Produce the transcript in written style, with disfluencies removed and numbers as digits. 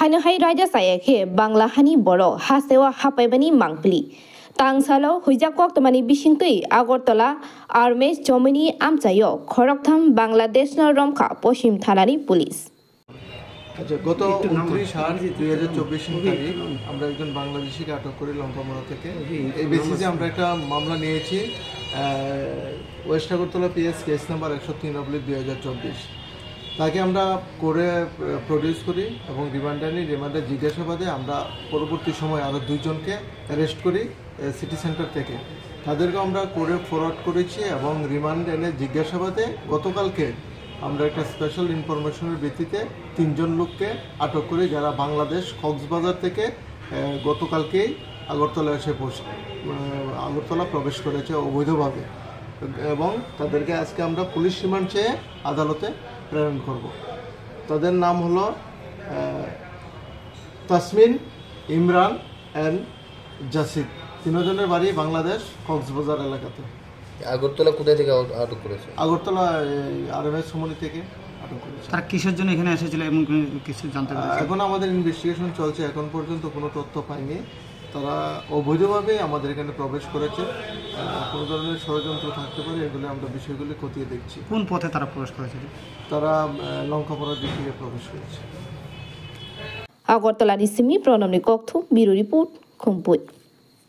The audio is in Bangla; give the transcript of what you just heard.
হাইনো হাই রাজা সায়াকে বাংলা হানি বড় হাসেওয়া হাপাইবানি মাংপলি তাংসালো হুইজাকক তমানি বিশিংতই আগরতলা আর্মেস জমিনি আমচাইও খরকথাম বাংলাদেশ রমখা পশ্চিম থানানি পুলিশ। আচ্ছা, গত 29/8/2024 তারিখ আমরা একজন বাংলাদেশিকে আটক করি লঙ্কামোড়া থেকে। এই বেসিসে আমরা একটা মামলা নিয়েছি West Agartala PS case number 103/2024। তাকে আমরা করে প্রডিউস করি এবং রিমান্ডে জিজ্ঞাসাবাদে আমরা পরবর্তী সময় আরও 2 জনকে অ্যারেস্ট করি সিটি সেন্টার থেকে। তাদেরকে আমরা করে ফরওয়ার্ড করেছি এবং রিমান্ডে জিজ্ঞাসাবাদে গতকালকে আমরা একটা স্পেশাল ইনফরমেশনের ভিত্তিতে 3 জন লোককে আটক করি, যারা বাংলাদেশ কক্সবাজার থেকে গতকালকেই আগরতলা প্রবেশ করেছে অবৈধভাবে, এবং তাদেরকে আজকে আমরা পুলিশ রিমান্ড চেয়ে আদালতে প্রেরণ করব। তাদের নাম হলো তাসমিন, ইমরান অ্যান্ড জাসিদ। 3 জনের বাড়ি বাংলাদেশ কক্সবাজার এলাকাতে। আগরতলা কোথায় থেকে আটক করেছে? আগরতলা আরএমএস সমনি থেকে আটক করেছে। তারা কিসের জন্য এখানে এসেছিল এবং কিছু জানতে পারছে? এখন আমাদের ইনভেস্টিগেশন চলছে, এখন পর্যন্ত কোনো তথ্য পাইনি। তারা অবৈধভাবে আমাদের এখানে প্রবেশ করেছে, কোনো ধরনের ষড়যন্ত্র থাকতে পারে, এগুলো আমরা বিষয়গুলি খতিয়ে দেখছি। কোন পথে তারা প্রবেশ করেছে? তারা লঙ্কাপড়ার দিক থেকে প্রবেশ করেছে। আগরতলা নিসিমি প্রণমনি কক্থু ব্যুরো রিপোর্ট খুমপুই।